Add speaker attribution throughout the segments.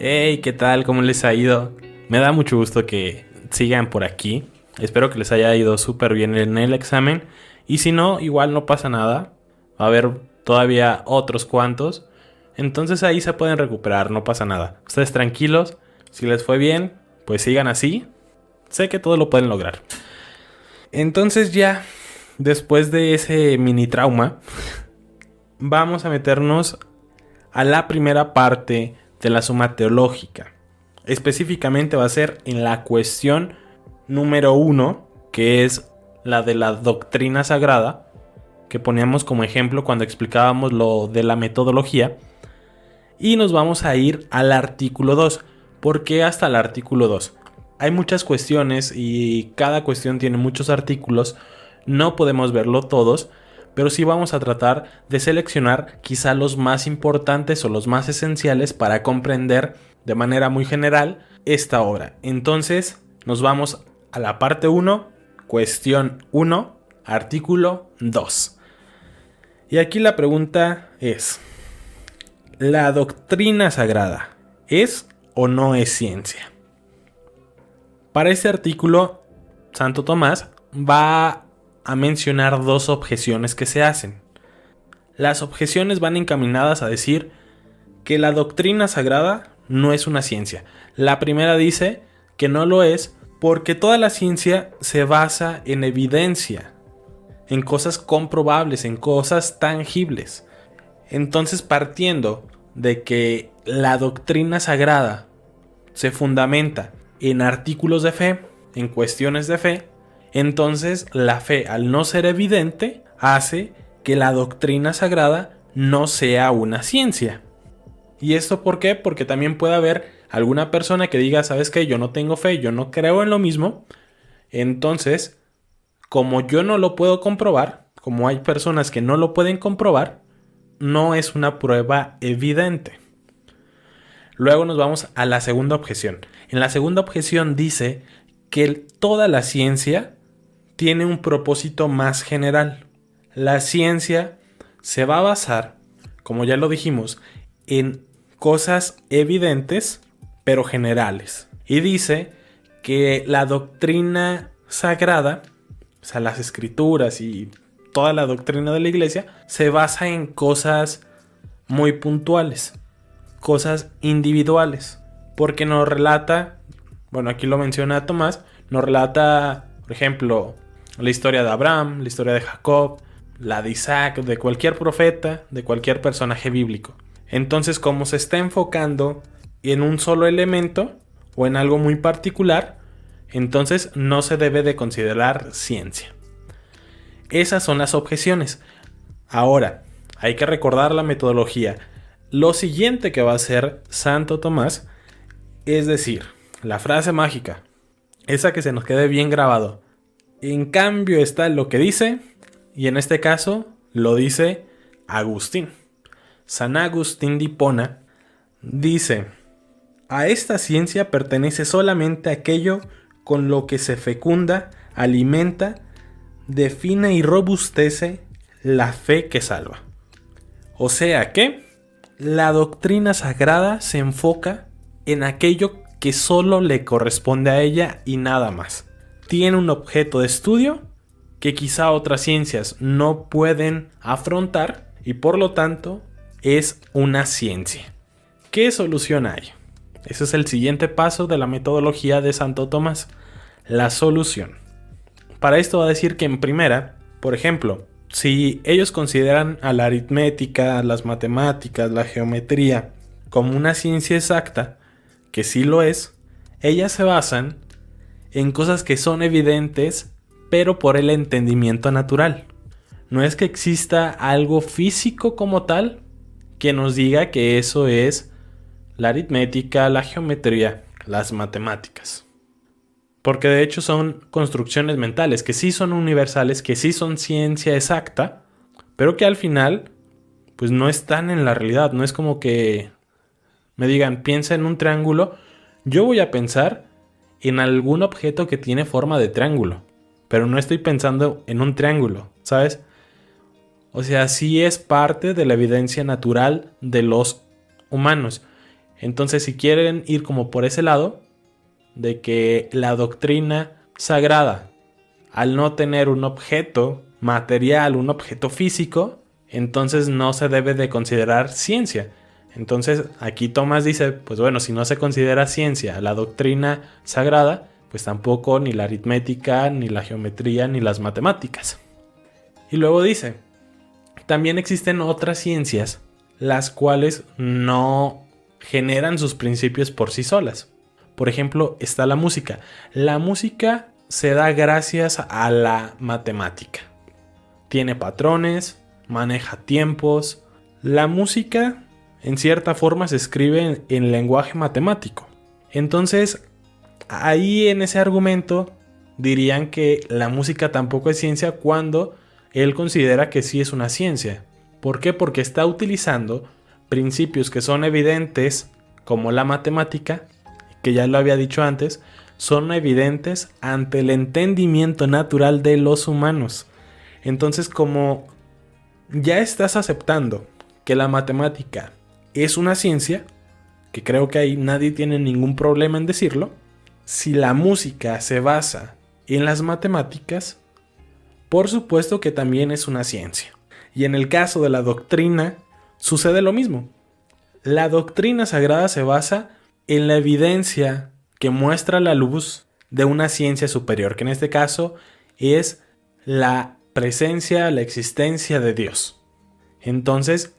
Speaker 1: Hey, ¿qué tal? ¿Cómo les ha ido? Me da mucho gusto que sigan por aquí. Espero que les haya ido súper bien en el examen. Y si no, igual no pasa nada. Va a haber todavía otros cuantos. Entonces ahí se pueden recuperar, no pasa nada. Ustedes tranquilos. Si les fue bien, pues sigan así. Sé que todo lo pueden lograr. Entonces ya, después de ese mini trauma, vamos a meternos a la primera parte de la suma teológica. Específicamente va a ser en la cuestión número 1, que es la de la doctrina sagrada, que poníamos como ejemplo cuando explicábamos lo de la metodología. Y nos vamos a ir al artículo 2. ¿Por qué hasta el artículo 2? Hay muchas cuestiones y cada cuestión tiene muchos artículos. No podemos verlo todos, pero sí vamos a tratar de seleccionar quizá los más importantes o los más esenciales para comprender de manera muy general esta obra. Entonces nos vamos a la parte 1, cuestión 1, artículo 2. Y aquí la pregunta es: ¿la doctrina sagrada es o no es ciencia? Para este artículo, Santo Tomás va a mencionar dos objeciones que se hacen. Las objeciones van encaminadas a decir que la doctrina sagrada no es una ciencia. La primera dice que no lo es porque toda la ciencia se basa en evidencia, en cosas comprobables, en cosas tangibles. Entonces, partiendo de que la doctrina sagrada se fundamenta en artículos de fe, en cuestiones de fe, entonces la fe, al no ser evidente, hace que la doctrina sagrada no sea una ciencia. ¿Y esto por qué? Porque también puede haber alguna persona que diga, ¿sabes qué? Yo no tengo fe, yo no creo en lo mismo. Entonces, como yo no lo puedo comprobar, como hay personas que no lo pueden comprobar, no es una prueba evidente. Luego nos vamos a la segunda objeción. En la segunda objeción dice que toda la ciencia tiene un propósito más general. La ciencia se va a basar, como ya lo dijimos, en cosas evidentes, pero generales. Y dice que la doctrina sagrada, o sea, las escrituras y toda la doctrina de la iglesia, se basa en cosas muy puntuales, cosas individuales. Porque nos relata, bueno, aquí lo menciona Tomás, nos relata, por ejemplo, la historia de Abraham, la historia de Jacob, la de Isaac, de cualquier profeta, de cualquier personaje bíblico. Entonces, como se está enfocando en un solo elemento o en algo muy particular, entonces no se debe de considerar ciencia. Esas son las objeciones. Ahora, hay que recordar la metodología. Lo siguiente que va a hacer Santo Tomás, es decir, la frase mágica, esa que se nos quede bien grabado. En cambio está lo que dice, y en este caso lo dice Agustín. San Agustín de Hipona dice: a esta ciencia pertenece solamente aquello con lo que se fecunda, alimenta, define y robustece la fe que salva. O sea que la doctrina sagrada se enfoca en aquello que solo le corresponde a ella y nada más. Tiene un objeto de estudio que quizá otras ciencias no pueden afrontar y por lo tanto es una ciencia. ¿Qué solución hay? Ese es el siguiente paso de la metodología de Santo Tomás, la solución. Para esto va a decir que en primera, por ejemplo, si ellos consideran a la aritmética, las matemáticas, la geometría como una ciencia exacta, que sí lo es, ellas se basan en cosas que son evidentes, pero por el entendimiento natural. No es que exista algo físico como tal que nos diga que eso es la aritmética, la geometría, las matemáticas. Porque de hecho son construcciones mentales que sí son universales, que sí son ciencia exacta, pero que al final pues no están en la realidad. No es como que me digan, piensa en un triángulo. Yo voy a pensar en algún objeto que tiene forma de triángulo, pero no estoy pensando en un triángulo, ¿sabes? O sea, sí es parte de la evidencia natural de los humanos. Entonces, si quieren ir como por ese lado, de que la doctrina sagrada, al no tener un objeto material, un objeto físico, entonces no se debe de considerar ciencia. Entonces aquí Tomás dice, pues bueno, si no se considera ciencia la doctrina sagrada, pues tampoco ni la aritmética, ni la geometría, ni las matemáticas. Y luego dice, también existen otras ciencias, las cuales no generan sus principios por sí solas. Por ejemplo, está la música. La música se da gracias a la matemática. Tiene patrones, maneja tiempos. La música, en cierta forma, se escribe en lenguaje matemático. Entonces, ahí en ese argumento dirían que la música tampoco es ciencia cuando él considera que sí es una ciencia. ¿Por qué? Porque está utilizando principios que son evidentes, como la matemática, que ya lo había dicho antes, son evidentes ante el entendimiento natural de los humanos. Entonces, como ya estás aceptando que la matemática es una ciencia, que creo que ahí nadie tiene ningún problema en decirlo, si la música se basa en las matemáticas, por supuesto que también es una ciencia. Y en el caso de la doctrina, sucede lo mismo. La doctrina sagrada se basa en la evidencia que muestra la luz de una ciencia superior, que en este caso es la presencia, la existencia de Dios. Entonces,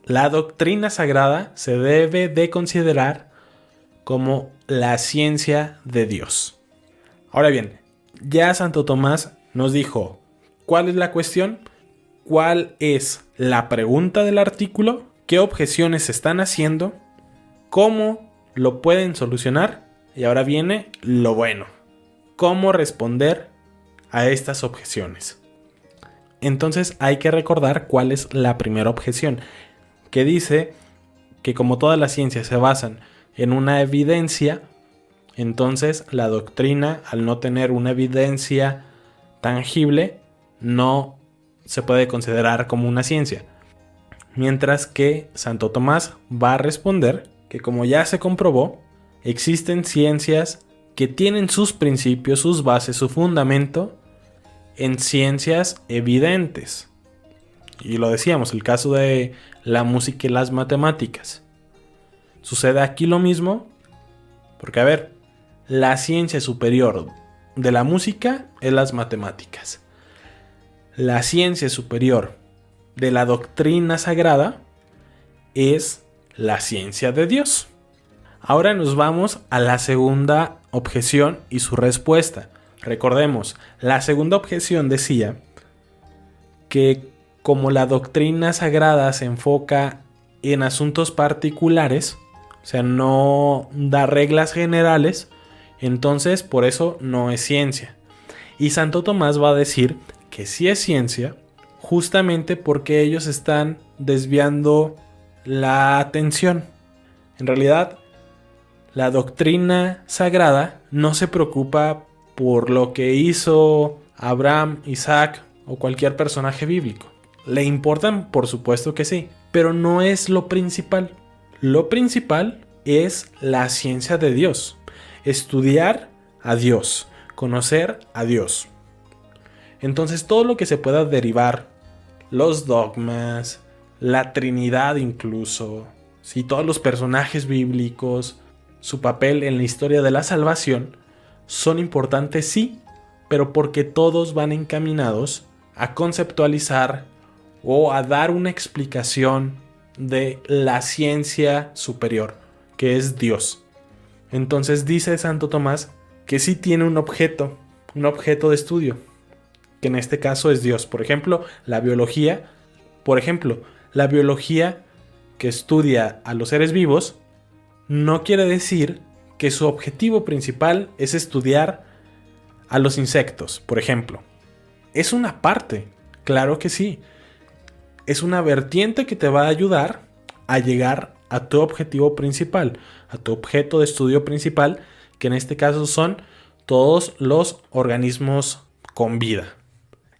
Speaker 1: la doctrina sagrada se debe de considerar como la ciencia de Dios. Ahora bien, ya Santo Tomás nos dijo, ¿cuál es la cuestión? ¿Cuál es la pregunta del artículo? ¿Qué objeciones se están haciendo? ¿Cómo lo pueden solucionar? Y ahora viene lo bueno. ¿Cómo responder a estas objeciones? Entonces hay que recordar cuál es la primera objeción, que dice que como todas las ciencias se basan en una evidencia, entonces la doctrina, al no tener una evidencia tangible, no se puede considerar como una ciencia. Mientras que Santo Tomás va a responder que, como ya se comprobó, existen ciencias que tienen sus principios, sus bases, su fundamento en ciencias evidentes. Y lo decíamos, el caso de la música y las matemáticas. Sucede aquí lo mismo, porque a ver, la ciencia superior de la música es las matemáticas. La ciencia superior de la doctrina sagrada es la ciencia de Dios. Ahora nos vamos a la segunda objeción y su respuesta. Recordemos, la segunda objeción decía que como la doctrina sagrada se enfoca en asuntos particulares, o sea, no da reglas generales, entonces por eso no es ciencia. Y Santo Tomás va a decir que sí es ciencia, justamente porque ellos están desviando la atención. En realidad, la doctrina sagrada no se preocupa por lo que hizo Abraham, Isaac o cualquier personaje bíblico. Le importan, por supuesto que sí, pero no es lo principal. Lo principal es la ciencia de Dios. Estudiar a Dios, conocer a Dios. Entonces todo lo que se pueda derivar, los dogmas, la Trinidad incluso, si todos los personajes bíblicos, su papel en la historia de la salvación, son importantes sí, pero porque todos van encaminados a conceptualizar o a dar una explicación de la ciencia superior, que es Dios. Entonces dice Santo Tomás que sí tiene un objeto de estudio, que en este caso es Dios. Por ejemplo, la biología que estudia a los seres vivos no quiere decir que su objetivo principal es estudiar a los insectos, por ejemplo. Es una parte, claro que sí. Es una vertiente que te va a ayudar a llegar a tu objetivo principal, a tu objeto de estudio principal, que en este caso son todos los organismos con vida.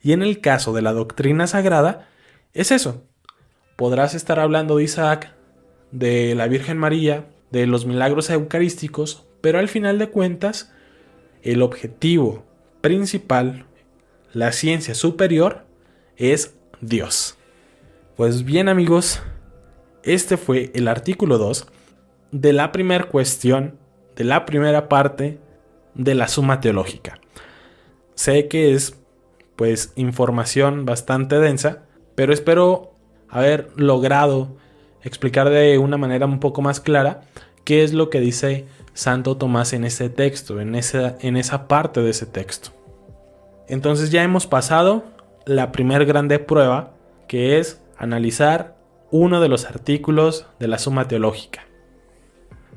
Speaker 1: Y en el caso de la doctrina sagrada, es eso. Podrás estar hablando de Isaac, de la Virgen María, de los milagros eucarísticos, pero al final de cuentas, el objetivo principal, la ciencia superior, es Dios. Pues bien, amigos, este fue el artículo 2 de la primera cuestión, de la primera parte de la Suma Teológica. Sé que es pues información bastante densa, pero espero haber logrado explicar de una manera un poco más clara qué es lo que dice Santo Tomás en ese texto, en esa parte de ese texto. Entonces ya hemos pasado la primer grande prueba, que es analizar uno de los artículos de la Suma Teológica.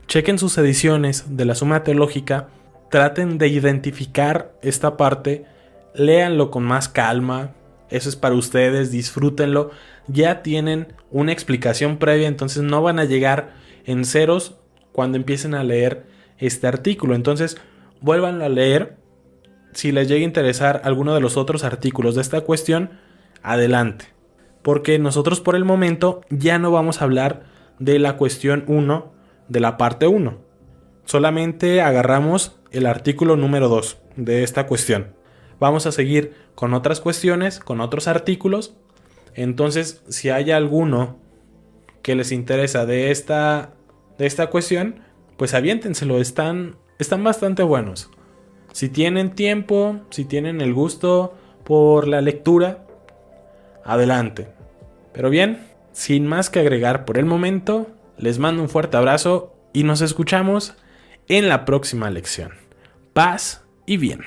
Speaker 1: Chequen sus ediciones de la Suma Teológica, traten de identificar esta parte, léanlo con más calma, eso es para ustedes, disfrútenlo, ya tienen una explicación previa, entonces no van a llegar en ceros cuando empiecen a leer este artículo. Entonces vuelvan a leer, si les llega a interesar alguno de los otros artículos de esta cuestión, adelante, porque nosotros por el momento ya no vamos a hablar de la cuestión 1 de la parte 1, solamente agarramos el artículo número 2 de esta cuestión. Vamos a seguir con otras cuestiones, con otros artículos. Entonces, si hay alguno que les interesa de esta cuestión, pues aviéntenselo, están bastante buenos. Si tienen tiempo, si tienen el gusto por la lectura, adelante. Pero bien, sin más que agregar por el momento, les mando un fuerte abrazo y nos escuchamos en la próxima lección. Paz y bien.